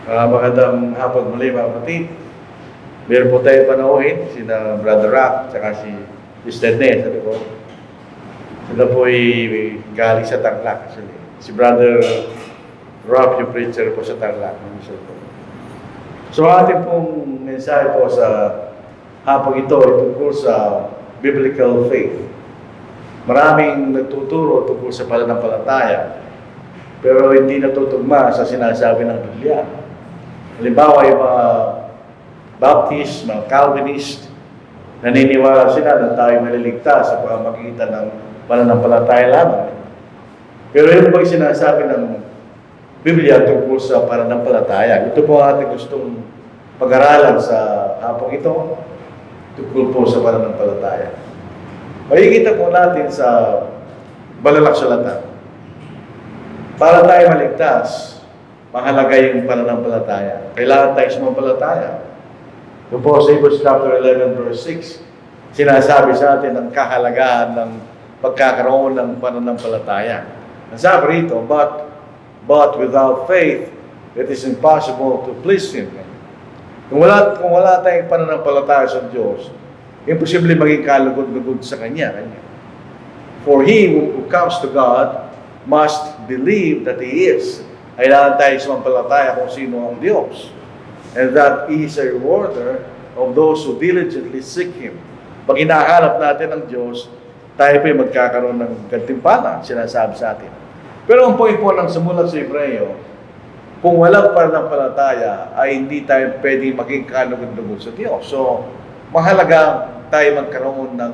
Magandang hapon muli mga kapatid. Meron po tayo panauhin, sina Brother Rock, tsaka si Sister Ned, sabi ko. Sila po ay galing sa Tarlac, actually. Si Brother Rock, yung preacher po sa Tarlac. So ating pong mensahe po sa hapon ito ay tungkol sa biblical faith. Maraming nagtuturo tungkol sa pananampalataya, pero hindi natutugma sa sinasabi ng Biblia. Halimbawa, yung mga Baptist, mga Calvinist, naniniwala sila na tayo maliligtas sa pamamagitan ng pananampalataya lamang. Pero yun po yung sinasabi ng Biblia tungkol sa pananampalataya. Ito po ang ating gustong pag-aralan sa hapong ito tungkol po sa pananampalataya. Makikita po natin sa Malalaksalatan. Para tayo maligtas, mahalaga yung pananampalataya. Kailangan tayo sumampalataya. Yung po sa Hebrews chapter 11 verse 6, sinasabi sa atin ang kahalagahan ng pagkakaroon ng pananampalataya. Nasabi rito, but without faith, it is impossible to please Him. Kung wala tayong pananampalataya sa Diyos, imposible maging kalugod-lugod sa Kanya. For he who comes to God must believe that He is. Kailangan tayo sumampalataya kung sino ang Diyos. And that He is a rewarder of those who diligently seek Him. Pag hinahanap natin ang Diyos, tayo po yung magkakaroon ng gantimpala, sinasabi sa atin. Pero ang point po ng sumulat sa Hebreo, kung walang pananampalataya, ay hindi tayo pwede maging kalugod-lugod sa Diyos. So, mahalaga tayo magkaroon ng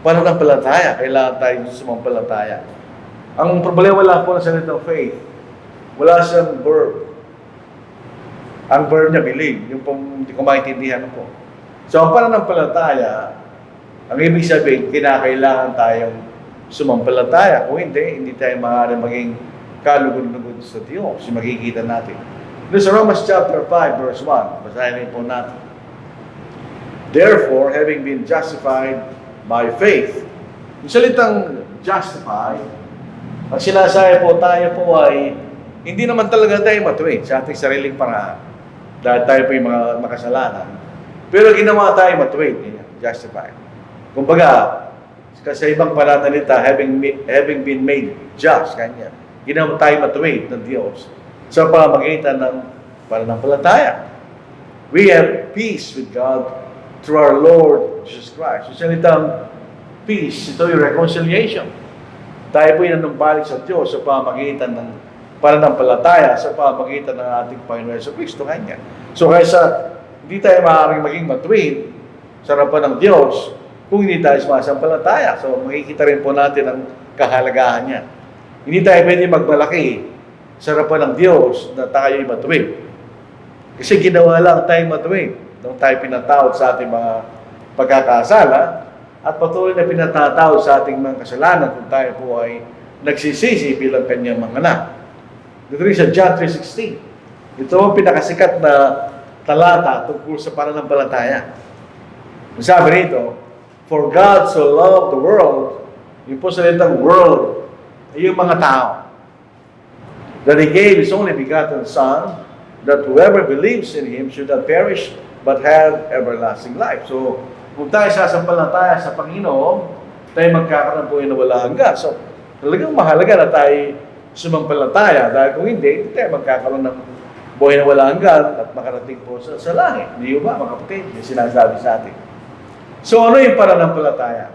pananampalataya. Kailangan tayo sumampalataya. Ang problema lang po ng salitang faith, wala siyang verb. Ang verb niya, believe. Yung pong hindi ko maintindihan po. So, ang pananampalataya, ang ibig sabihin, kinakailangan tayong sumampalataya. Kung hindi tayo maaaring maging kalugod-lugod sa Diyos. Yung makikita natin. This is Romans chapter 5, verse 1. Basahin po natin. Therefore, having been justified by faith. Yung salitang justified, ang sinasabi po tayo po ay hindi naman talaga tayo matuwid sa ating sariling paraan. Dahil tayo po yung mga makasalanan. Pero ginawa tayo matuwid. Justified. Kumbaga, sa ibang pananalita, having been made just, kanya. Ginawa tayo matuwid ng Diyos sa pamamagitan ng pananampalataya. We have peace with God through our Lord Jesus Christ. Yung salitang peace, ito yung reconciliation. Tayo po yung nanumbalik sa Diyos sa pamamagitan ng pananampalataya, sa pamamagitan ng ating Panginoon Yesu Cristo kanya. So kaysa hindi tayo maaaring maging matuwid sa harapan ng Diyos kung hindi tayo sumasampalataya. So makikita rin po natin ang kahalagahan niya. Hindi tayo pwede magmalaki sa harapan ng Diyos na tayo'y matuwid. Kasi ginawa lang tayong matuwid nung tayo pinatawad sa ating mga pagkakasala at patuloy na pinatatawad sa ating mga kasalanan kung tayo po ay nagsisisi bilang kanyang mga anak. Dito rin sa John 3:16. Ito ang pinakasikat na talata tungkol sa pananampalataya. Sabi rito, for God so loved the world, yung po salitang world, ay yung mga tao, that He gave His only begotten Son, that whoever believes in Him should not perish, but have everlasting life. So, kung tayo sasampalataya sa Panginoon, tayo magkakaroon po yung nawala hanggan. So, talagang mahalaga na tayo sumampalataya dahil kung hindi tayo magkakaroon ng buhay na wala hanggan at makarating po sa langit. Hindi ba, mga kapatid? Yung sinasabi sa atin. So, ano yung pananampalataya?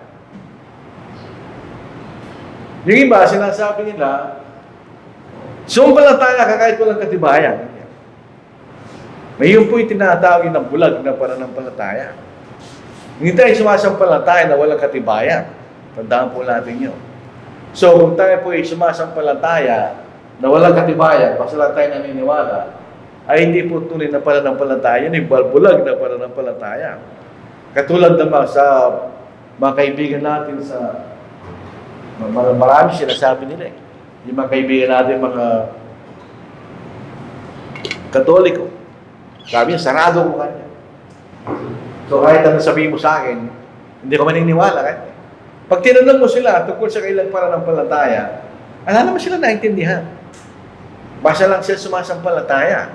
Yung iba, sinasabi nila, sumampalataya ka kahit walang katibayan. May yun po yung tinatawag ng bulag na pananampalataya. Hindi tayo sumasampalataya na walang katibayan. Tandaan po natin yun. So, kung tayo po ay sumasampalataya na walang katibayan, basta lang tayo naniniwala, ay hindi po tunay na pananampalataya. Yun yung bulag na pananampalataya. Katulad naman sa mga kaibigan natin sa marami sinasabi nila eh. Yung mga kaibigan natin, mga Katoliko. Sabi niya, sarado ko kanya. So kahit ano sabihin mo sa akin, hindi ko maniniwala kanya. Pag tinanong mo sila tungkol sa kailang pananampalataya, wala naman sila naintindihan. Basta lang sila sumasampalataya.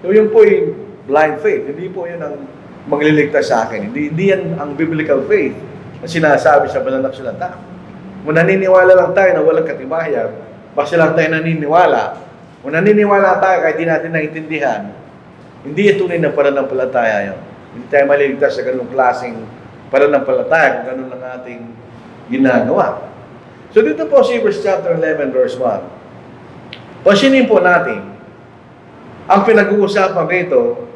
So yun po yung blind faith. Hindi po yun ang magliligtas sa akin. Hindi yan ang biblical faith na sinasabi sa banal na kasulatan. Kung naniniwala lang tayo na walang katibayan, basta lang tayo naniniwala. Kung naniniwala tayo kahit di natin naintindihan, hindi ito tunay na pananampalataya yun. Hindi tayo maliligtas sa ganung klaseng pananampalataya kung ganun lang ating ginagawa. So dito po sa Hebrews chapter 11 verse 1. Pansinin po natin, ang pinag-uusapan rito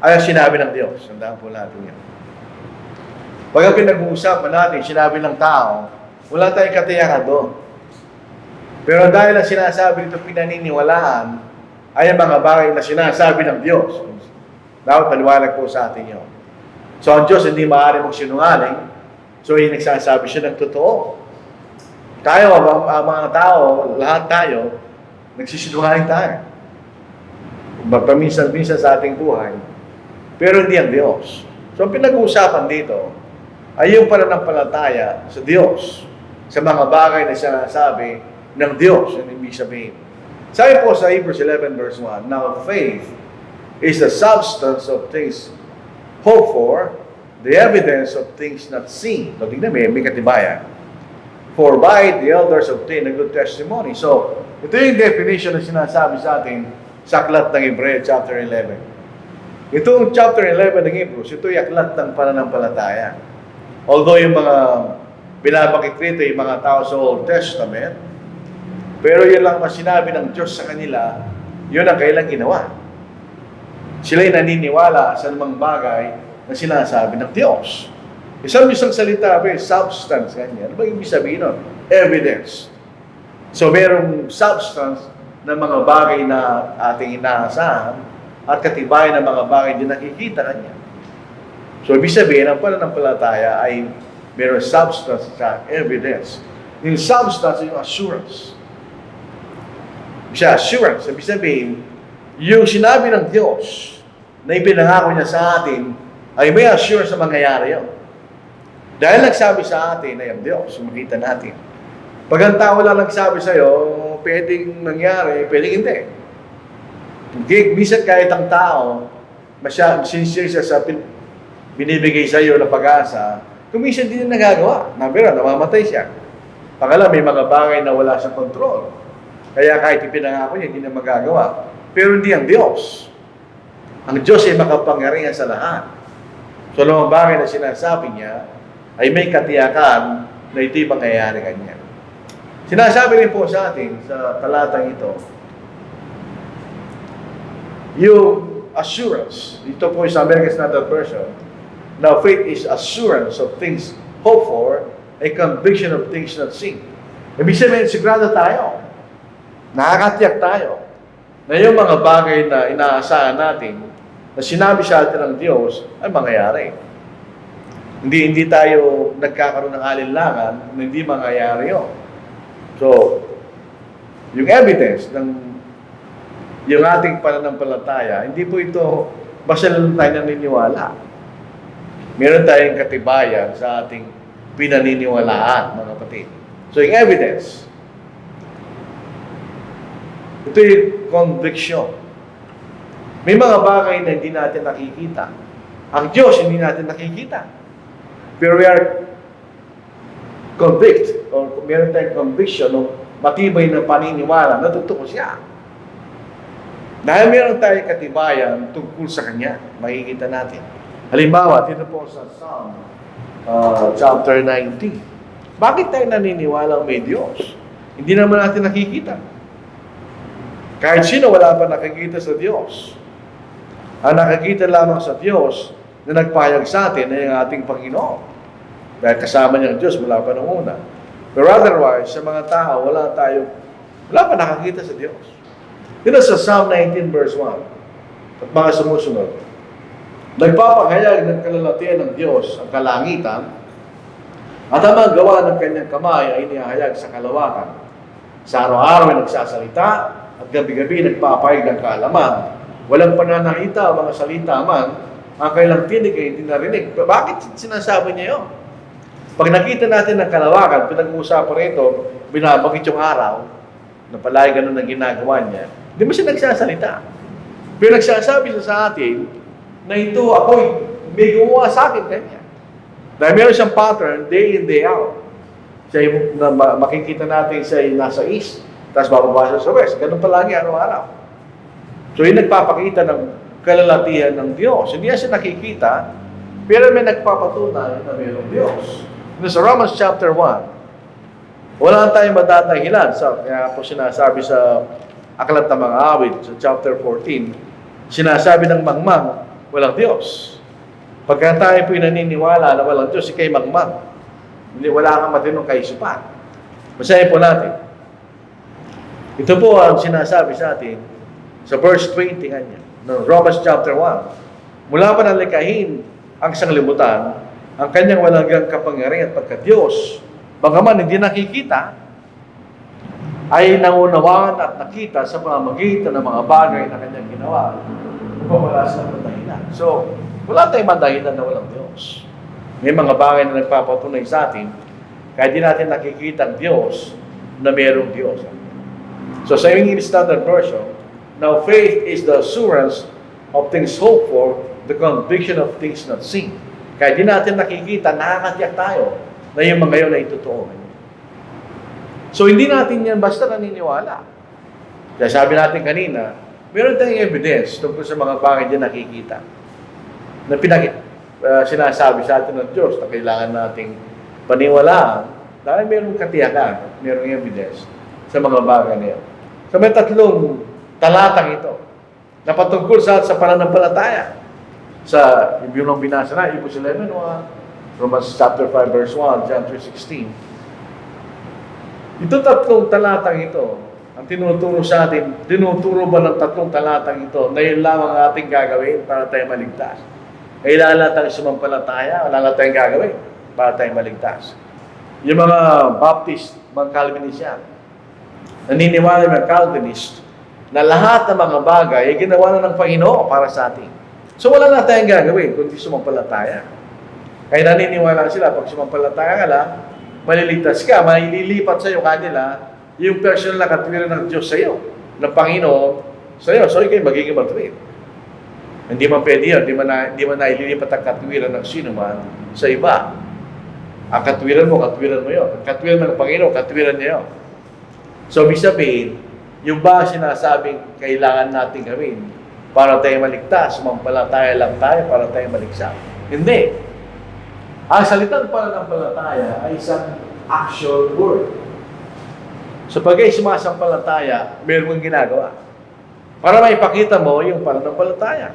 ay ang sinabi ng Diyos. Tandaan po natin yan. Pag ang pinag-uusapan natin, sinabi ng tao, wala tayong katiyakan doon. Pero dahil ang sinasabi nito pinaniniwalaan, ay ang mga bagay na sinasabi ng Diyos. Dapat paliwanag po sa atin yun. So ang Diyos hindi maaari magsinungaling, so yung nagsasabi siya ng totoo. Tayo, ang mga tao, lahat tayo, nagsisinungaling tayo. Paminsan-minsan sa ating buhay. Pero hindi ang Diyos. So ang pinag-uusapan dito ay yung pananampalataya sa Diyos sa mga bagay na sinasabi ng Diyos. Yan ibig sabihin. Sabi po sa Hebrews 11 verse 1, now faith is the substance of things hoped for, the evidence of things not seen. So tingnan may katibayan. For by the elders obtain a good testimony. So ito yung definition na sinasabi sa atin sa aklat ng Hebreo, chapter 11. Itong chapter 11 ng Hebrews, ito yung aklat ng pananampalataya. Although yung mga binabakit rito, yung mga tao sa Old Testament, pero yun lang ang sinabi ng Diyos sa kanila, yun ang kailang ginawa. Sila'y naniniwala sa namang bagay na sinasabi ng Diyos. Isang salita, substance, ganyan. Ano ba ibig sabihin nun? Evidence. So, merong substance ng mga bagay na ating inaasahan at katibayan ng mga bagay na nakikita kanya. So, ibig sabihin, ang pananampalataya ay mayroong substance sa evidence. Yung substance yung assurance. Siya, assurance. Ibig sabihin, yung sinabi ng Diyos na ipinangako niya sa atin ay may assurance na mangyayari yun. Dahil nagsabi sa atin ay ang Diyos, makita natin. Pag ang tao lang nagsabi sa'yo, pwedeng mangyari, pwedeng hindi. Minsan kahit ang tao, sincere siya sa binibigay sa'yo na pag-asa, kung minsan hindi na nagagawa. Pero namamatay siya. Pangala, may mga bagay na wala siyang control. Kaya kahit ipinangako niya, hindi na magagawa. Pero hindi ang Diyos. Ang Diyos ay makapangyarihan sa lahat. So, mga bagay na sinasabi niya, ay may katiyakan na ito'y mangyayari kanya. Sinasabi rin po sa atin sa talatang ito, yung assurance, ito po sa American Standard Version, now faith is assurance of things hoped for, a conviction of things not seen. Ibig sabihin, sigurado tayo, nakakatiyak tayo, na yung mga bagay na inaasahan natin, na sinabi sa atin ng Diyos, ay mangyayari. Hindi tayo nagkakaroon ng alinlangan, hindi mangyayari yun. So, yung evidence ng yung ating pananampalataya, hindi po ito basta lang tayo naniniwala. Meron tayong katibayan sa ating pinaniniwalaan, mga kapatid. So, yung evidence, ito yung conviction. May mga bagay na hindi natin nakikita. Ang Diyos hindi natin nakikita. Pero we are convict, o meron tayong conviction, o matibay na paniniwala, natutuko siya. Dahil meron tayong katibayan tungkol sa Kanya, makikita natin. Halimbawa, dito po sa Psalm chapter 19. Bakit tayo naniniwala may Diyos? Hindi naman natin nakikita. Kahit sino wala pa nakikita sa Diyos. Ang nakikita lamang sa Diyos na nagpahayag sa atin ay ang ating Panginoon. Dahil kasama niya ang Diyos mula pa noong una. Pero otherwise, sa mga tao, wala pa nakakita sa Diyos. Dito sa Psalm 19 verse 1, at mga sumusunod, nagpapahayag ng kalalatian ng Diyos ang kalangitan, at ang mga gawa ng kanyang kamay ay inihayag sa kalawakan. Sa araw-araw ay nagsasalita, at gabi-gabi nagpapahayag ng kaalaman. Walang pananakita o mga salita man, ang kailang tinig ay hindi narinig. Bakit sinasabi niya yun? Pag nakita natin ng kalawakan, pinag-uusapan rito, binabagit yung araw, na palagi ganun ang ginagawa niya, hindi mo siya nagsasalita. Pero nagsasabi siya sa atin na ito ako'y may gumawa sa akin kanya. Dahil meron siyang pattern day in, day out. Siya yung makikita natin siya yung nasa east, tapos bababa siya sa west. Ganun palagi araw-araw. So yung nagpapakita ng kalalatihan ng Diyos. Hindi siya nakikita, pero may nagpapatunay na mayroong Diyos. Sa Romans chapter 1, wala tayong madadahilan. Kaya po sinasabi sa Aklat ng Mga Awit, sa chapter 14, sinasabi ng mangmang, walang Diyos. Pagka tayo po'y naniniwala na walang Diyos, ikay mangmang. Hindi, wala kang matinong kaisipan. Basahin po natin. Ito po ang sinasabi sa atin sa verse 20 kanya, no, Romans chapter 1. Mula pa ng likahin ang sanglibutan, ang kanyang walang kapangyarihan at pagka-Diyos, bagaman hindi nakikita, ay nangunawaan at nakita sa pamamagitan ng mga bagay na kanyang ginawa upang wala silang madahilan. So, wala tayong madahilan na walang Diyos. May mga bagay na nagpapatunay sa atin, kaya di natin nakikita ang Diyos na mayroong Diyos. So, sa English Standard Version, now faith is the assurance of things hoped for, the conviction of things not seen. Kaya di natin nakikita, nakakatiyak tayo na yung mga yun ay totoo. So, hindi natin yan basta naniniwala. Kaya sabi natin kanina, meron tayong evidence tungkol sa mga bagay na nakikita. Na sinasabi sa atin ng Diyos na kailangan nating paniwalaan dahil mayroong katiyakan, mayroong evidence sa mga bagay na yan. So, may tatlong talatang ito na patungkol sa pananampalataya. Sa yung binasa na, Hebrews 11:1, Romans chapter 5 verse 1, John 3:16. Ito tatlong talatang ito, ang tinuturo sa atin, tinuturo ba ng tatlong talatang ito na yun lang ang ating gagawin para tayo maligtas? Kailangan tayong sumampalataya, wala lang tayong gagawin para tayo maligtas. Yung mga Baptist, mga Calvinist yan, naniniwala mga Calvinist na lahat ng mga bagay ay ginawa na ng Panginoon para sa atin. So wala na tayong gagawin kundi sumampalataya. Kaya naniniwala sila, pag sumampalataya ka lang, maliligtas ka, malilipat sa iyo kanila yung personal na katwiran ng Diyos sa iyo, ng Panginoon sa iyo. So ikaw magiging matuwid. Hindi man pwede yun, hindi man naililipat ang katwiran ng sino man sa iba. Ang katwiran mo yun. Ang katwiran ng Panginoon, katwiran niya yun. So, ibig sabihin, yung ba sinasabing kailangan natin gawin para tayo maligtas, sumampalataya lang tayo para tayo maligtas? Hindi. Ang salitang pananampalataya ay isang action word. So, pag ay sumasampalataya, meron kang ginagawa. Para maipakita mo yung pananampalataya.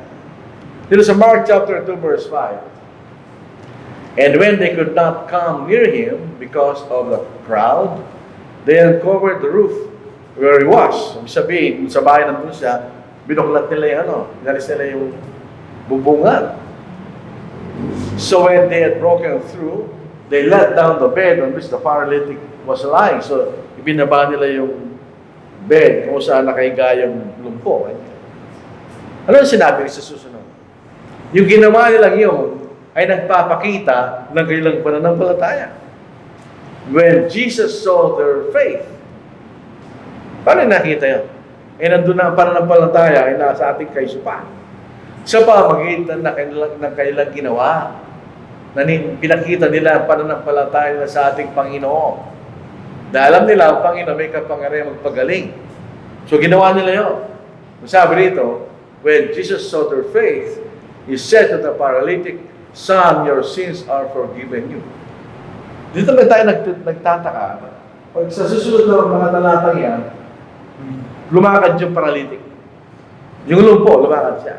Dito sa Mark chapter 2 verse 5. And when they could not come near him because of the crowd, they uncovered the roof where he was. Sabihin, sa bahay nandun siya, binuklat nila yung inalis nila yung bubungan. So when they had broken through, they let down the bed on which the paralytic was lying. So, ibinaba nila yung bed kung saan nakahiga yung lumpo. Ano yung sinabi sa susunod? Yung ginawa nilang yun ay nagpapakita ng kailang pananampalataya. When Jesus saw their faith, paano nakita yun? Nandun na ang pananampalataya ay nasa ating kaisipan. Sa pamagitan ng kailang ginawa, na pinakita nila ang pananampalataya nila sa ating Panginoon. Dahil alam nila, ang Panginoon may kapangyarihan magpagaling. So ginawa nila yun. Sabi rito, when Jesus saw their faith, He said to the paralytic, Son, your sins are forgiven you. Dito na tayo nagtataka. Pag sa susunod na mga talatang yan, lumakad yung paralytic. Yung lumpo, lumakad siya.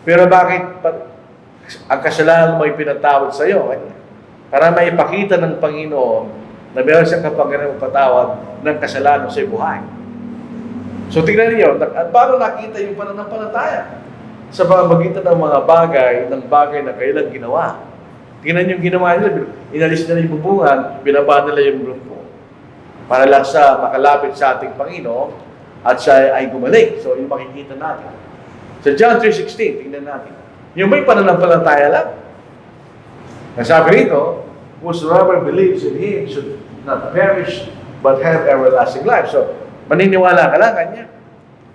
Pero bakit ang kasalanan mo ay pinatawad sa iyo? Para maipakita ng Panginoon na meron siyang kapangyarihan magpatawad ng kasalanan sa buhay. So tingnan niyo, at paano nakita yung pananampalataya? Sa pamamagitan ng mga bagay na kailang ginawa. Tingnan yung ginawa nila, inalis nila yung bubungan, binaba nila yung lumpo. Para lang sa makalapit sa ating Panginoon at siya ay gumaling. So yung makikita natin. Sa John 3:16, tingnan natin. Yung may pananampalataya lang. Nasabi rito, whosoever believes in Him should not perish but have everlasting life. So, maniniwala ka lang kanya.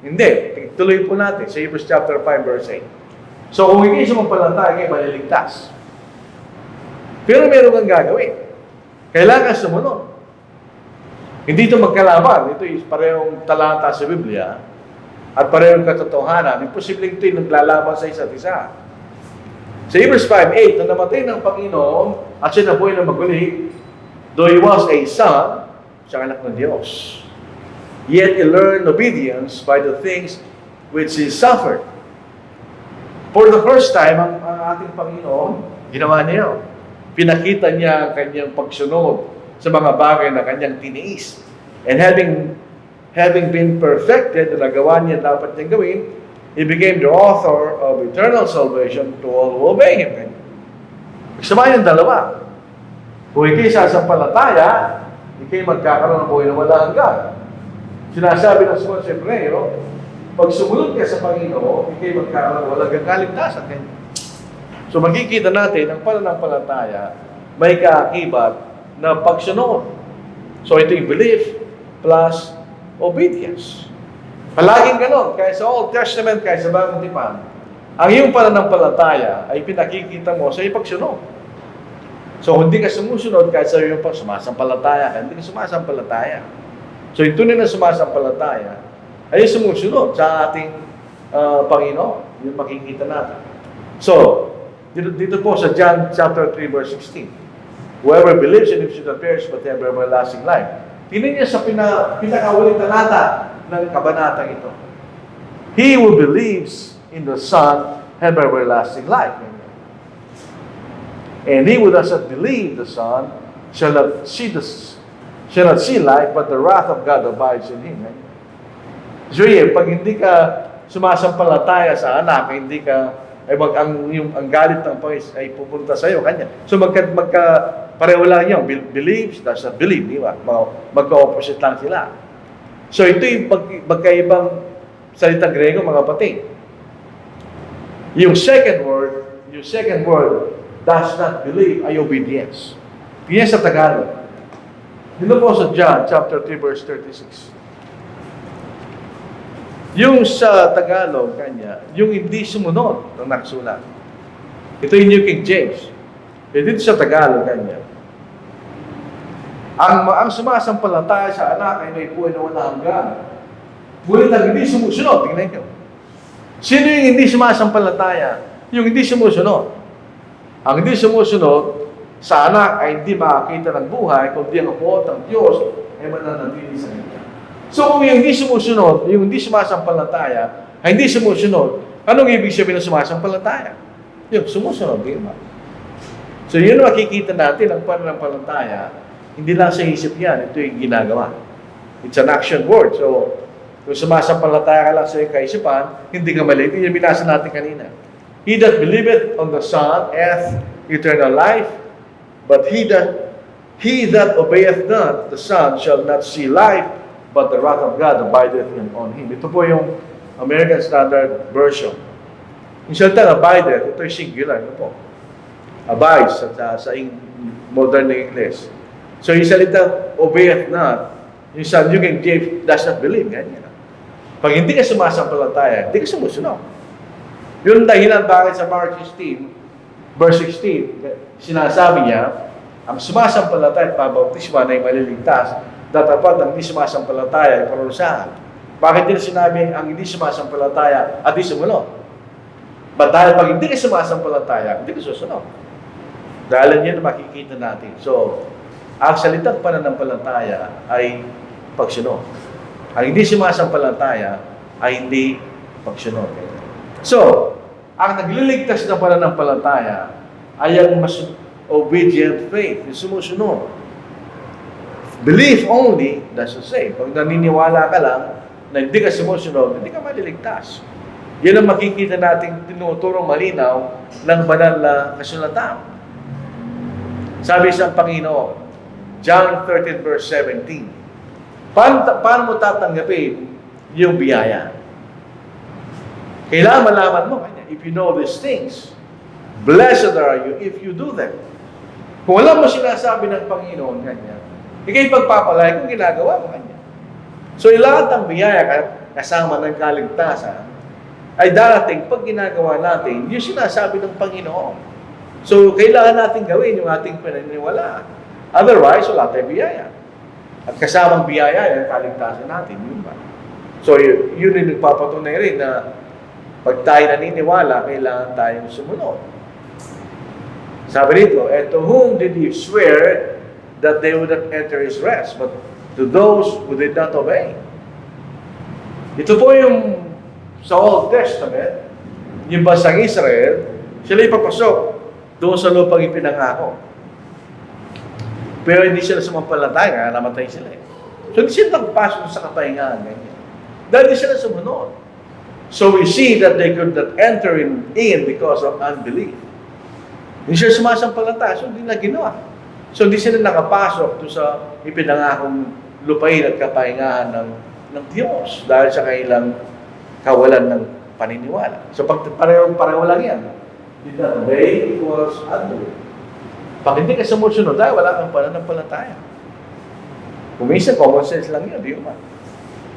Hindi. Tuloy po natin sa Hebrews chapter 5 verse 8. So kung hindi sumampalataya, kayo maliligtas. Pero meron kang gagawin. Kailangan sumunod. Hindi ito magkalaban. Ito is parehong talata sa Biblia at parehong katotohanan. Imposibleng ito yung naglalaban sa isa't isa. Sa Hebrews 5:8, na namatay ng Panginoon at siya nabuhay na maguli, though he was a son, siya anak ng Diyos. Yet he learned obedience by the things which he suffered. For the first time, ang ating Panginoon, ginawa niya yun. Pinakita niya ang kanyang pagsunod sa mga bagay na kanyang tiniis. And having been perfected, na nagawa niya dapat niyang gawin, he became the author of eternal salvation to all who obey him. Nagsama yung dalawa. Kung ikay sasampalataya, ikay magkakaroon ng buhay na wala hanggan. Sinasabi ng sumunod sa Hebreo, pag sumunod ka sa Panginoon, ikay magkakaroon ng walang kaligtasan. So makikita natin, ang pananampalataya, may kaakibat na pagsunod. So ito yung belief plus obedience. Palaging ganon, kaya sa Old Testament, kaya sa Bagong Tipan, ang iyong pananampalataya ay pinakikita mo sa iyong pagsunod. So, hindi ka sumusunod kahit sa iyong sumasampalataya ka, hindi ka sumasampalataya. So, yung tunay na sumasampalataya ay sumusunod sa ating Panginoon. Yung makikita natin. So, dito po sa John chapter 3 verse 16, whoever believes in him should not perish but have everlasting life. Tingnan niya sa pinakawaling talata ng kabanatang ito. He who believes in the Son have everlasting life. And he who does not believe the Son shall not see life, but the wrath of God abides in him. So pag hindi ka sumasampalataya sa anak, hindi ka ang galit ng Panginoon ay pupunta sa iyo kanya. So pareho lang yan, believes, does not believe, di ba? Magka-opposite lang sila. So ito yung magkaibang salitang Grego, mga kapatid. Yung second word, does not believe, ay obedience. Yan sa Tagalog. Dito po sa John chapter 3 verse 36. Yung sa Tagalog kanya, yung hindi sumunod ng nakasulat. Ito yung New King James. Dito sa Tagalog kanya, ang sumasampalataya sa anak ay may buhay na wala hanggan. Ngunit ang hindi sumusunod, tingnan nyo. Sino yung hindi sumasampalataya? Yung hindi sumusunod. Ang hindi sumusunod sa anak ay hindi makakita ng buhay, kundi ang apo ng Diyos ay mananatili sa kanya. So kung yung hindi sumusunod, yung hindi sumasampalataya, ay hindi sumusunod, anong ibig sabihin ng sumasampalataya? Yung sumusunod, di ba? So yun makikita natin ang pananampalataya. Hindi lang sa isip yan, ito yung ginagawa. It's an action word. So, kung sumasampalataya ka lang sa iyong kaisipan, hindi ka mali. Ito yung binasa natin kanina. He that believeth on the Son hath eternal life, but he that obeyeth not the Son shall not see life, but the wrath of God abideth on him. Ito po yung American Standard Version. Yung salita abideth, ito yung singular. Ito po. Abides sa modern na English. So yung salita obeyeth not, yung sa New King James does not believe. Ganyan. Pag hindi ka sumasampalataya, hindi ka sumusunod. Yung dahilan bakit sa Mark 16, verse 16, sinasabi niya, ang sumasampalataya at pabautisma na ay maliligtas, datapat ang hindi sumasampalataya ay parusahan. Bakit din sinabi ang hindi sumasampalataya at di sumunod? But dahil pag hindi ka sumasampalataya, hindi ka susunod. Dahil yan makikita natin. So, ang salitang pananampalataya ay pagsunod. Ang hindi sumasampalataya ay hindi pagsunod. So, ang nagliligtas na pananampalataya ay ang mas obedient faith, yung sumusunod. Belief only doesn't save. Pag naniniwala ka lang na hindi ka sumusunod, hindi ka maliligtas. Yan ang makikita natin tinuturong malinaw ng banal na kasulatan. Sabi sa Panginoon, John 13 verse 17. Paano mo tatanggapin yung biyaya? Kailangan malaman mo kanya. If you know these things, blessed are you if you do them. Kung alam mo sinasabi ng Panginoon kanya, ikay pagpapalay kung ginagawa mo kanya. So lahat ng biyaya, kasama ng kaligtasan, ay darating pag ginagawa natin yung sinasabi ng Panginoon. So, kailangan natin gawin yung ating paniniwalaan. Otherwise, wala tayong biyaya. At kasamang biyaya, yung kaligtasan natin, yun ba? So, yun yung nagpapatunay rin na pag tayo naniniwala, kailangan tayong sumunod. Sabi nito, and to whom did he swear that they would not enter his rest, but to those who did not obey? Ito po yung sa Old Testament, yung bansang Israel, sila ipapasok doon sa lupang ipinangako. Pero hindi sila sumampalataya, namatay sila eh. So hindi sila nagpasok sa kapahingahan. Dahil hindi sila sumunod. So we see that they could not enter in because of unbelief. Hindi sila sumasampalataya, so hindi na ginawa. So hindi sila nakapasok doon sa ipinangakong lupain at kapahingahan ng Diyos dahil sa kailang kawalan ng paniniwala. So pag pareho lang yan, did not obey equals unbelief. Pag hindi ka sumusunod, dahil wala kang pananampalataya. Kung minsan, common sense lang yun, di ba?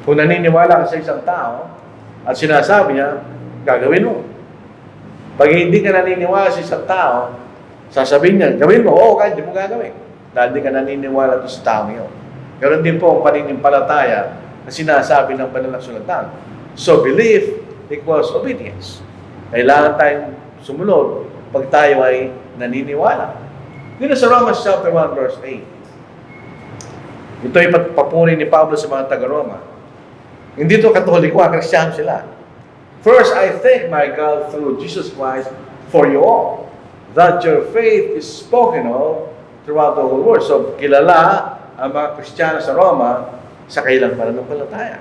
Kung naniniwala ka sa isang tao at sinasabi niya, gagawin mo. Pag hindi ka naniniwala sa isang tao, sasabihin niya, gawin mo, oo, kahit hindi mo gagawin. Dahil hindi ka naniniwala doon sa tao yun. Ganon din po ang paninimpalataya na sinasabi ng pananasulatan. So, belief equals obedience. Kailangan tayong sumunod pag tayo ay naniniwala. Dito sa Romans chapter 1 verse 8. Ito ay papunin ni Pablo sa mga taga-Roma. Hindi ito Katoliko, Kristiyano sila. First, I thank my God through Jesus Christ for you all, that your faith is spoken of throughout the whole world. So, kilala ang mga Kristiyano sa Roma sa kailang pananampalataya.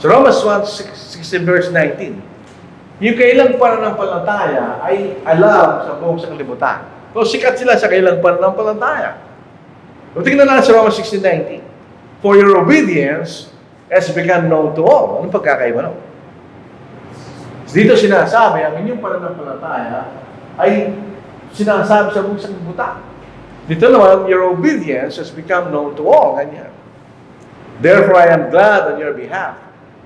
So, Romans 1:16 verse 19. Yung kailang pananampalataya ay alam sa buong sanglibutan. So, sikat sila sa kailang pananampalataya. So, tingnan natin sa Romans 16:19. For your obedience has become known to all. Anong pagkakaiba no? Dito sinasabi, ang inyong pananampalataya ay sinasabi sa buong sanglibutan. Dito naman, your obedience has become known to all. Ganyan. Therefore, I am glad on your behalf.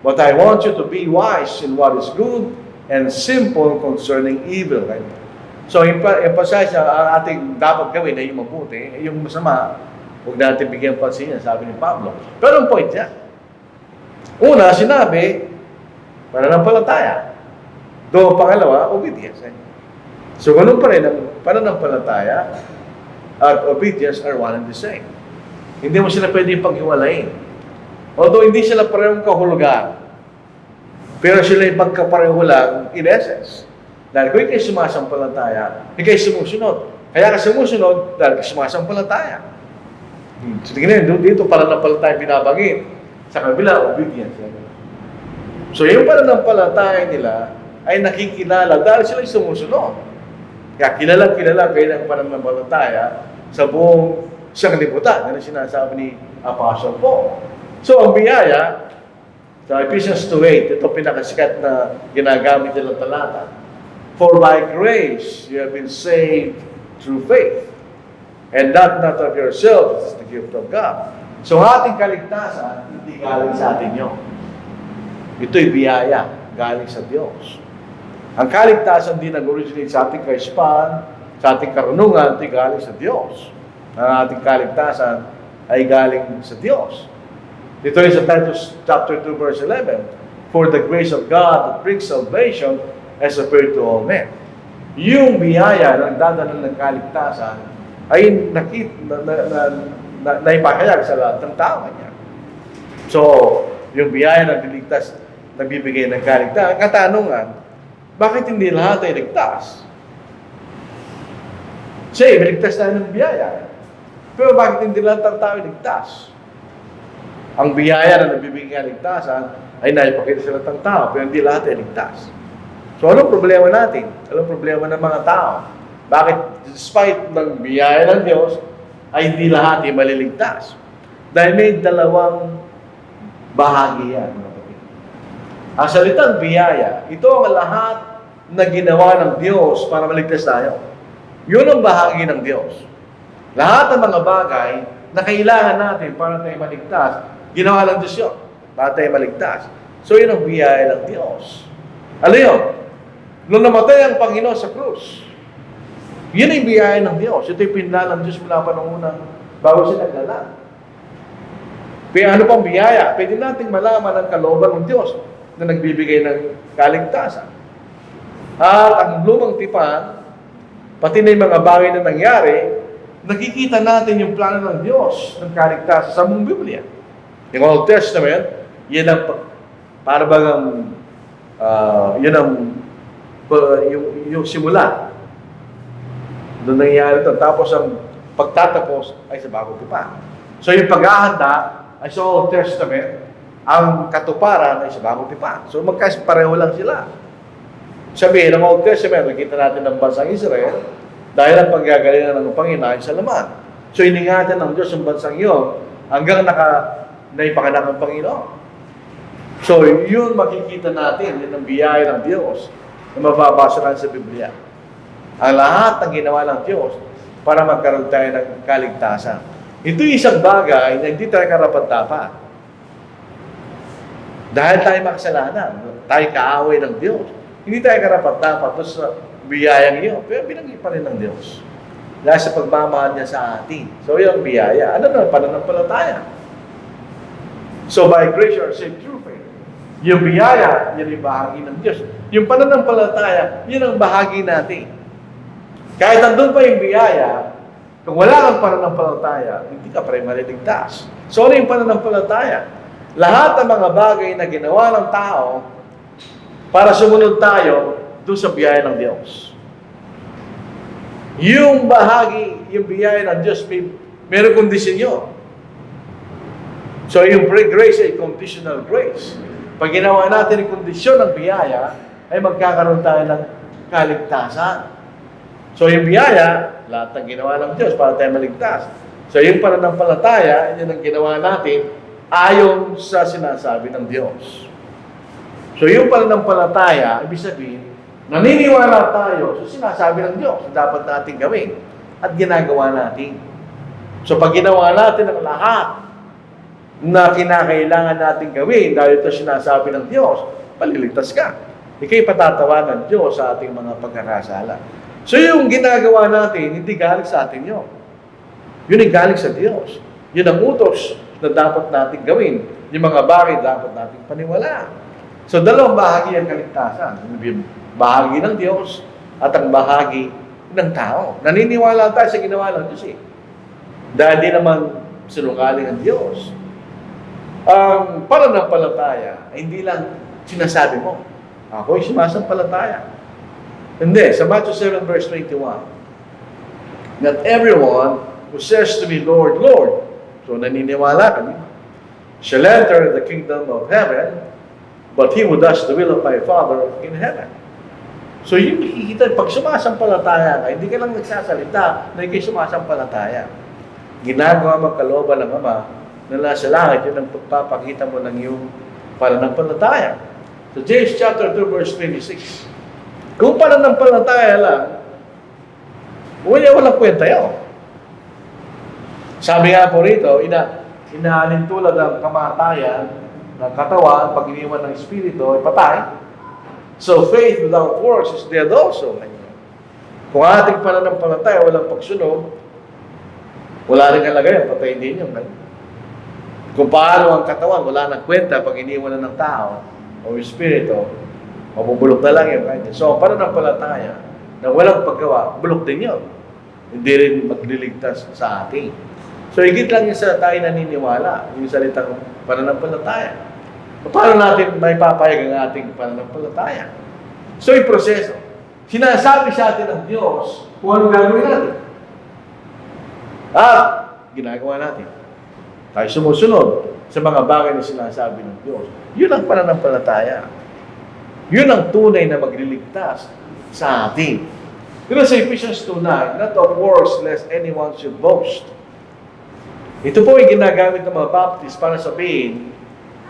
But I want you to be wise in what is good and simple concerning evil. Ganyan. So, emphasize ang ating dapat gawin ay yung mabuti, yung masama, huwag natin bigyan pansin niya, sabi ni Pablo. Pero ang point niya, una, sinabi, pananampalataya. Doon, pangalawa, obedience. So, ganun pa rin, ang pananampalataya at obedience are one and the same. Hindi mo sila pwedeng paghiwalayin. Although hindi sila parehong kahulugan, pero sila yung pagkapareho lang in essence. Dahil kung ikay sumasampalataya, ikay sumusunod. Kaya ka sumusunod dahil ka sumasampalataya. So, tingnan dito pananampalataya binabangin. Sa kabila, obedience. So, yung pananampalataya nila ay nakikilala dahil sila sumusunod. Kaya kilala kayo ng pananampalataya sa buong sanglibutan. Yan ang sinasabi ni Apostle Paul. So, ang biyaya, sa Ephesians 2:8, ito pinakasikat na ginagamit nilang talata. For by grace you have been saved through faith, and not of yourselves, it's the gift of God. So, ating kaligtasan, hindi galing sa atin yun. Ito'y biyaya, galing sa Diyos. Ang kaligtasan din nag-originate sa ating kaisipan, sa ating karunungan, ito'y galing sa Diyos. Ang ating kaligtasan ay galing sa Diyos. Dito rin sa Titus chapter 2 verse 11, for the grace of God that brings salvation has appeared to all men. Yung biyaya ng dadala ng kaligtasan ay naipahayag sa lahat ng tao niya. So, yung biyaya ng niligtas, nagbibigay ng kaligtasan. Katanungan, bakit hindi lahat ay ligtas? Say, ligtas tayo ng biyaya. Pero bakit hindi lahat ng tao ligtas? Ang biyaya na nagbibigay ng kaligtasan ay naipakita sa lahat ng tao, pero hindi lahat ay ligtas. So, anong problema natin? Anong problema ng mga tao? Bakit, despite ng biyaya ng Diyos, ay hindi lahat ay maliligtas? Dahil may dalawang bahagi yan. Ang salitang biyaya, ito ang lahat na ginawa ng Diyos para maligtas tayo. Yun ang bahagi ng Diyos. Lahat ng mga bagay na kailangan natin para tayo maligtas, ginawa ng Diyos yun. para tayo maligtas. So yun ang biyaya ng Diyos. Ano yun? Nung namatay ang Panginoon sa krus, yun ang biyaya ng Diyos. Ito yung pinala ng Diyos mula pa nung unang bago siya naglalang. Kaya ano pang biyaya? Pwede nating malaman ang kalooban ng Diyos na nagbibigay ng kaligtasan. At ang lumang tipan, pati na yung mga bagay na nangyari, nakikita natin yung plano ng Diyos ng kaligtasan sa buong Biblia. Yung Old Testament, yan ang para bagang yun ang yung simula. Doon nangyayari ito. Tapos ang pagtatapos ay sa bagong tipan. So yung paghahanda ay sa Old Testament, ang katuparan ay sa bagong tipan. So magkapareho lang sila. Sabihin, ng Old Testament, nakita natin ng bansang Israel, dahil ang paggagalingan ng Panginoon sa laman. So iningatan ng Diyos ang bansang iyon hanggang naipakanak ng Panginoon. So yun makikita natin, yun ang biyaya ng Diyos na mababasa lang sa Biblia. Ang lahat ng ginawa ng Diyos para magkaroon tayo ng kaligtasan. Ito isang bagay na hindi tayo karapat-dapat. Dahil tayo makasalanan, tayo kaaway ng Diyos. Hindi tayo karapat-dapat sa biyayang iyo, pero binigay pa rin ng Diyos. Dahil sa pagmamahal niya sa atin. So yung biyaya, ano na, pananampalataya. So by grace you are saved through faith. Yung biyaya, yan yung bahagi ng Diyos. Yung pananampalataya, yun ang bahagi natin. Kahit nandun pa yung biyaya, kung wala kang pananampalataya, hindi ka pa rin maliligtas. So ano yung pananampalataya? Lahat ng mga bagay na ginawa ng tao para sumunod tayo doon sa biyaya ng Diyos. Yung bahagi, yung biyaya ng Diyos, meron kondisyon yun. So yung grace ay conditional grace. Pag ginawa natin yung kondisyon ng biyaya, ay magkakaroon tayo ng kaligtasan. So yung biyaya, lahat ng ginawa ng Diyos para tayo maligtas. So yung pananampalataya, yun ang ginawa natin ayon sa sinasabi ng Diyos. So yung pananampalataya, ibig sabihin, naniniwala tayo sa sinasabi ng Diyos na dapat natin gawin at ginagawa natin. So pag ginawa natin ang lahat na kinakailangan natin gawin dahil ito sinasabi ng Diyos, paliligtas ka. Ika'y patatawanan ng Diyos sa ating mga pagkakasala. So yung ginagawa natin, hindi galing sa atin yun. Yun ay galing sa Diyos. Yun ang utos na dapat natin gawin. Yung mga bagay dapat natin paniwalaan. So dalawang bahagi ang kaligtasan. Bahagi ng Diyos at ang bahagi ng tao. Naniniwala tayo sa ginawa ng Diyos eh. Dahil di naman sinungaling ang Diyos. Ang pananampalataya ay hindi lang sinasabi mo. Ako'y sumasampalataya. Hindi. Sa Matthew 7 verse 21, not everyone who says to me, Lord, Lord, so naniniwala ka niyo, shall enter the kingdom of heaven, but he who does the will of my Father in heaven. So yung makikita, pag sumasampalataya ka, hindi ka lang nagsasalita na ikay sumasampalataya. Ginagawa mo kalooban ng Ama na nasa langit, yun ang pagpapakita mo ng iyong pananampalataya. So James chapter 2 verse 26. Kung pananampalataya lang, walang kwenta yun. Sabi nga po rito, inaalin tulad ng kamatayan ng katawan, pag iniwan ng espiritu, ay patay. So faith without works is dead also. Kung ating pananampalataya, walang pagsunod, wala rin kalagayan, patay din yun. Kung paano ang katawan, wala nang kwenta pag iniwan ng tao o espiritu, mabubulok na lang yun. So, pananampalataya na walang paggawa, bulok din yun. Hindi rin magliligtas sa atin. So, higit lang yung sa tayo naniniwala, yung salitang pananampalataya. Paano natin may papayag ang ating pananampalataya? So, yung proseso. Sinasabi sa atin ng Diyos kung anong gagawin natin. At, ginagawa natin. Tayo sumusunod sa mga bagay na sinasabi ng Diyos. Yun ang pananampalataya. Yun ang tunay na magliligtas sa atin. Pero sa Ephesians 2:9, not of works lest anyone should boast. Ito po ay ginagamit ng mga Baptist para sabihin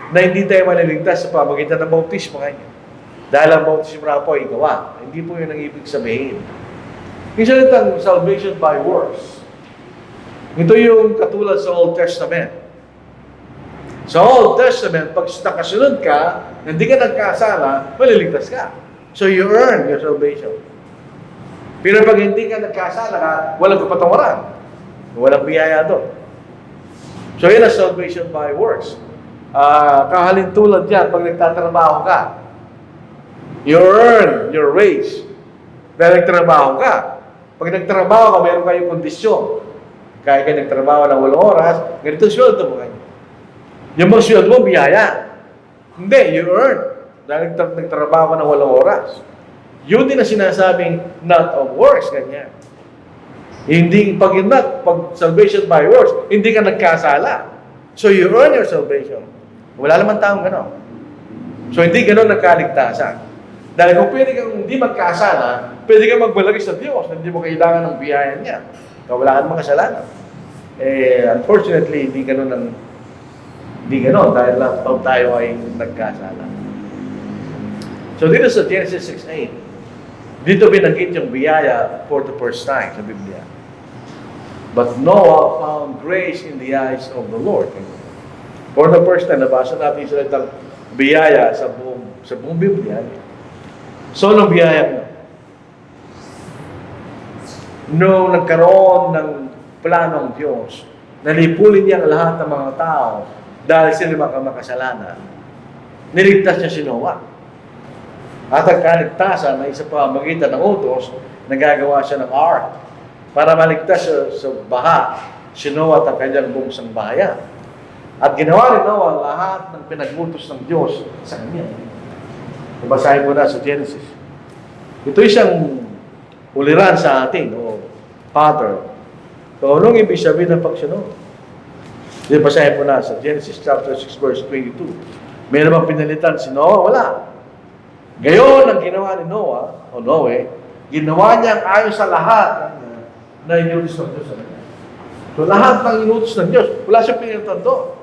na hindi tayo maliligtas sa pamagitan ng bautismo ngayon. Dahil ang bautismo na po ay gawa. Hindi po yun ang ibig sabihin. Yung salitang salvation by works. Ito yung katulad sa Old Testament. Sa Old Testament, pag nakasunod ka, hindi ka nagkasala, maliligtas ka. So you earn your salvation. Pero pag hindi ka nagkasala ka, walang kapatawaran. Walang biyaya doon. So yun ang salvation by works. Kahalintulad yan, pag nagtatrabaho ka, you earn your wage. Dahil nagtrabaho ka. Pag nagtrabaho ka, meron kayong kondisyon. Kaya ka nagtrabaho ng 8 oras, ganito sweldo mo kayo. Yung mga sweldo mo, biyaya. Hindi, you earn. Dahil nagtrabaho ka ng 8 oras. Yun din ang sinasabing not of works, ganyan. Hindi, pag salvation by works, hindi ka nagkasala. So you earn your salvation. Wala naman taong gano'n. So hindi gano'n nagkaligtasan. Dahil kung pwede kang hindi magkasala, pwede kang magbalagay sa Diyos, hindi mo kailangan ng biyaya niya. Kawalaan mga kasalanan. Unfortunately, hindi gano'n dahil lahat tayo ay nagkasala. So dito sa Genesis 6:8, dito binanggit yung biyaya for the first time sa Biblia. But Noah found grace in the eyes of the Lord. For the first time, nabasa natin yung salitang biyaya sa buong Biblia. So, anong biyaya mo? Nung nagkaroon ng planong Diyos, nalipulin niya ang lahat ng mga tao dahil sila makasalanan. Niligtas niya si Noah. At ang kaligtasan ay sa pamamagitan ng utos, nagagawa siya ng ark para maligtas sa baha si Noah at ang kanyang buong sangbahayan. At ginawa ni Noah lahat ng pinag-utos ng Diyos sa kanya. Basahin mo na sa Genesis. Ito isang uliran sa atin, o pattern. So, anong ibig sabihin ng pagsunod? Basahin mo na sa Genesis chapter 6 verse 22. Meron bang pinalitan si Noah? Wala. Gayon ang ginawa ni Noah, o Noe, ginawa niya ayon sa lahat na inutos ng Diyos sa kanya. So lahat ng inutos ng Diyos, wala siyang pinilitan doon.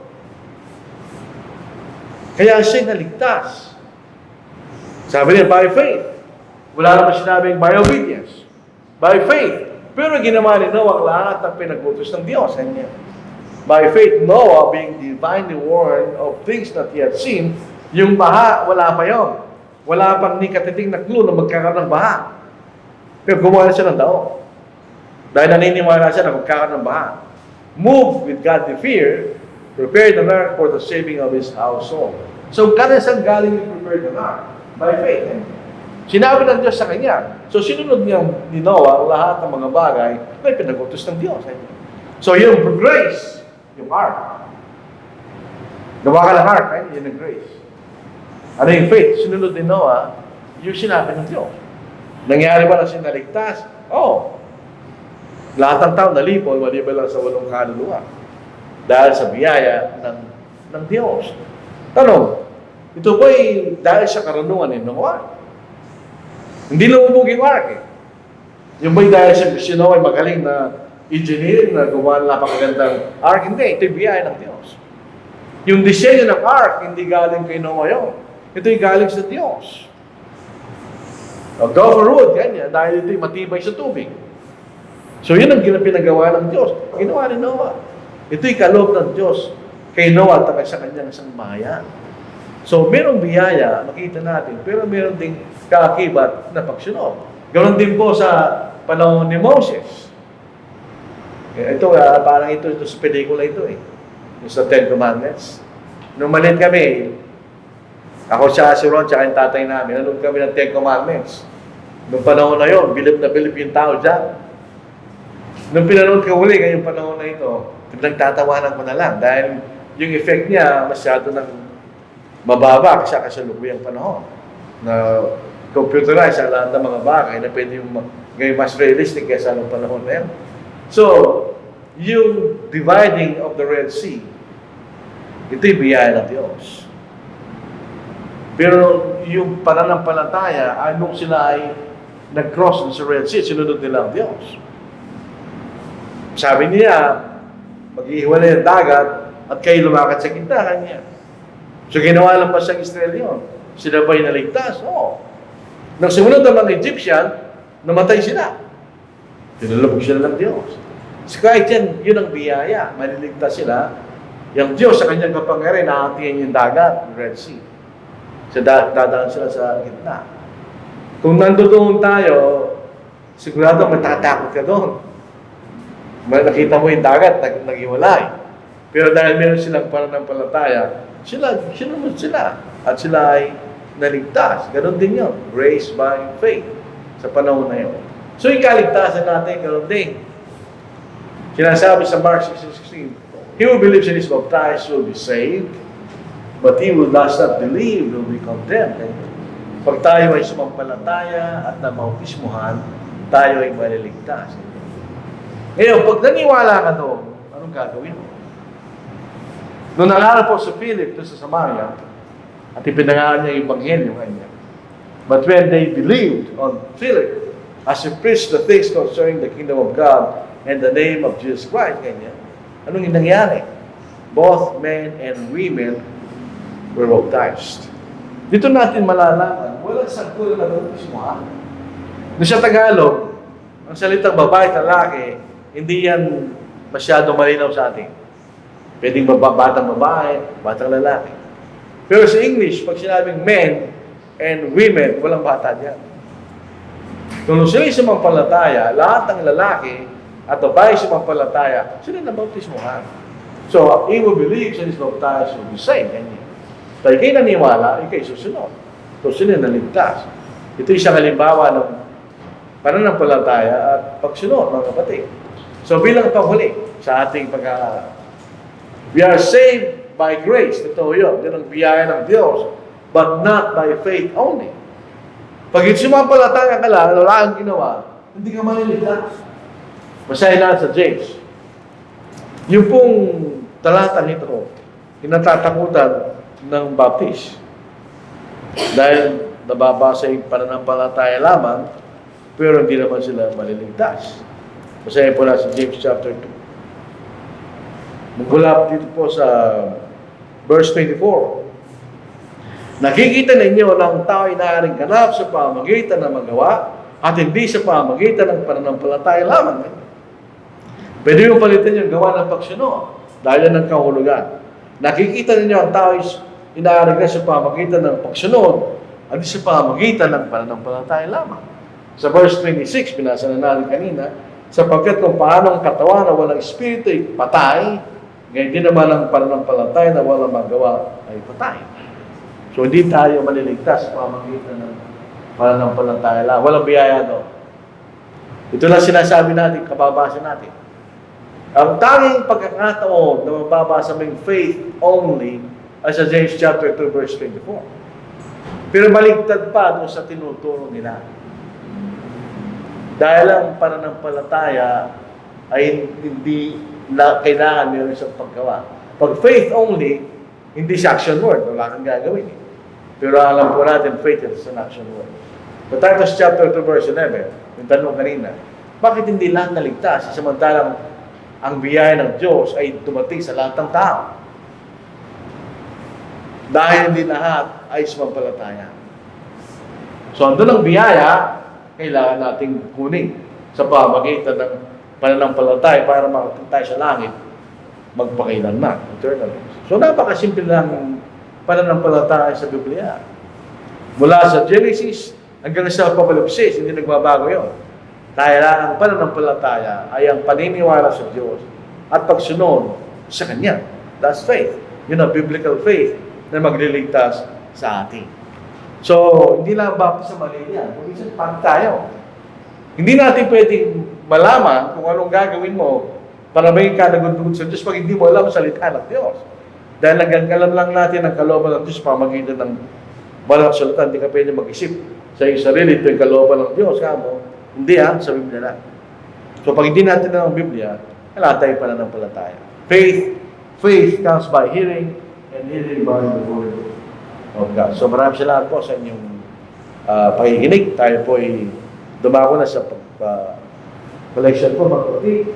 Kaya siya naligtas. Sabi niya, by faith. Wala naman sinabing by obedience. By faith. Pero ginawa ni Noah lahat ng pinag-utos ng Diyos. By faith, Noah, being divinely warned of things that he had seen, yung baha, wala pa yun. Wala pang ni katiting na clue na magkakaroon ng baha. Pero gumawa siya ng daon. Dahil naniniwala siya na magkakaroon ng baha. Moved with godly fear, prepared an ark for the saving of his household. So, saan galing ni prepared an ark? By faith. Sinabi ng Diyos sa kanya. So, sinunod niya ni Noah lahat ng mga bagay na pinag-utos ng Diyos. So, yung grace, yung ark. Gawa ka ng ark, yun ang grace. Ano yung faith? Sinunod ni Noah, yung sinabi ng Diyos. Nangyari ba na siya naligtas? Oo. Lahat ng tao nalipol, maliban lang sa 8 kaluluwa. Dahil sa biyaya ng Diyos. Tanong, ito ba'y dahil sa karunungan ni Noah? Hindi lumubog yung ark eh. Yung ba'y dahil si Noah ay magaling na engineer na gumawa ng napakagandang ark? Hindi, ito'y biyaya ng Diyos. Yung disenyo ng ark, hindi galing kay Noah yun. Ito'y galing sa Diyos. Gopher wood, ganyan, dahil ito'y matibay sa tubig. So yun ang pinagawa ng Diyos. Ginawa ni Noah. Ito'y kaloob ng Diyos kay Noah at sa kanyang isang bayan. So merong biyaya, makita natin, pero meron ding kaakibat na pagsunod. Ganon din po sa panahon ni Moses. Ito, parang ito sa pelikula ito eh. Yung sa 10 Commandments. Nung maliit kami, ako siya, si Ron, tsaka yung tatay namin, nanood kami ng 10 Commandments. Nung panahon na yun, bilib na bilib yung tao dyan. Nung pinanood ko uli, ngayong panahon na ito, nagtatawanan ko na lang dahil yung effect niya masyado ng mababa kasi kasalukuyang panahon na computerized ang lahat ng mga bagay na pwede yung ngayon mas realistic kaysa ng panahon na yan. So, yung dividing of the Red Sea, ito'y biyaya ng Diyos. Pero yung pananampalataya, nung sila ay nag-cross sa Red Sea, sinunod nila ang Diyos. Sabi niya, mag-ihiwalay ang dagat at kayo lumakad sa gitna kanya. So ginawa lang pa sa Israel yun. Sila ba'y naligtas? Oo. Nang sumunod ang mga Egyptian, namatay sila. Pinalabog sila ng Diyos. So kahit yan, yun ang biyaya. Maliligtas sila Yung Diyos sa kanyang kapangyarihan, nakatingin yung dagat, yung Red Sea. Dadaan sila sa gitna. Kung nandoon tayo, sigurado matatakot ka doon. Nakita mo yung dagat, naghiwalay. Pero dahil meron silang pananampalataya, sila. At sila ay naligtas. Ganon din yun. Grace by faith. Sa panahon na yun. So yung kaligtasan natin, ganon din. Sinasabi sa Mark 16:16, he who believes and is baptized will be saved, but he who does not believe will be condemned. Pag tayo ay sumampalataya at namautismuhan, tayo ay maliligtas. Ngayon, pag naniwala ka doon, anong gagawin mo? Noong nangaral po sa Philip, doon sa Samaria, at ipinangalan niya yung Ebanghelyo kanya. But when they believed on Philip, as he preached the things concerning the kingdom of God and the name of Jesus Christ, kanya, anong nangyari? Both men and women were baptized. Dito natin malalaman, walang sangkulan na bautismuhan. Doon sa Tagalog, ang salitang babae at lalaki, hindi yan masyado malinaw sa atin. Pwedeng batang babae, batang lalaki. Pero sa English, pag sinabing men and women, walang bata diyan. Kung sila sumampalataya, lahat ng lalaki at babae sumampalataya, sila na bautismuhan. So, he who believes and is baptized will be saved. Dahil kayo naniwala, kayo susunod. So, sila naligtas. Ito isang halimbawa ng pananampalataya at pagsunod, mga kapatid. So, bilang panghuli sa ating we are saved by grace. Totoo yun. Yan ang biyaya ng Diyos. But not by faith only. Pag sumampalataya ka lang, wala kang ginawa, hindi ka maliligtas. Basahin natin sa James. Yung pong talatang ito, kinatatakutan ng Baptist. Dahil nababasa yung pananampalataya lamang, pero hindi naman sila maliligtas. Basahin po natin sa James chapter 2. Mula dito po sa verse 24. Nakikita ninyo na ang tao ay naaaring ganap sa pamamagitan ng magawa at hindi sa pamamagitan ng pananampalataya lamang. Pwede yung palitan yung gawa ng pagsunod dahil yan ang kahulugan. Nakikita ninyo ang tao ay inaaring na sa pamamagitan ng pagsunod at hindi sa pamamagitan ng pananampalataya lamang. Sa verse 26, binasa na natin kanina, sapagkat kung paano ang katawan na walang espiritu ay patay, ngayon din naman ang pananampalataya na walang magawa ay patay. So, hindi tayo maliligtas sa pamamagitan ng pananampalataya lang. Walang biyaya doon. Ito lang sinasabi natin, kababasa natin. Ang tanging pagkakataon na mababasa mo yung faith only ay sa James chapter 2 verse 24. Pero baligtad pa doon sa tinuturo nila. Dahil ang pananampalataya ay hindi na kailangan meron isang paggawa. Pag faith only, hindi siya action word. Wala kang gagawin. Pero alam po natin, faith is an action word. But Titus chapter 2 verse 11, yung tanong kanina, bakit hindi lahat naligtas? Samantalang ang biyaya ng Diyos ay dumating sa lahat ng tao. Dahil hindi lahat ay sumampalataya. So, andun ang biyaya, kailangan nating kunin sa pamamagitan ng pananampalataya para makating tayo sa langit magpakailanman, eternally. So, napakasimple lang pananampalataya sa Biblia. Mula sa Genesis hanggang sa Apocalypse, hindi nagbabago yun. Dahil ang pananampalataya ay ang paniniwala sa Diyos at pagsunod sa Kanya. That's faith. Yun ang biblical faith na magliligtas sa atin. So, hindi lang baptism sa mali yan. Kung minsan, paano tayo? Hindi natin pwedeng malaman kung anong gagawin mo para maging kanagundugod sa Diyos pag hindi mo alam salita ng Diyos. Dahil nagagalan lang natin ang kalooban ng Diyos pamagitan ng banal na salita, hindi ka pwede mag-isip sa iyong sarili, ito yung kalooban ng Diyos. Kamo, hindi sa Biblia na. So pag hindi natin ang Biblia, wala tayo pananampalataya. Faith comes by hearing, and hearing by the word of God. So maraming salamat po sa inyong pakikinig. Tayo po ay dumako na sa collection po, mga kapatid.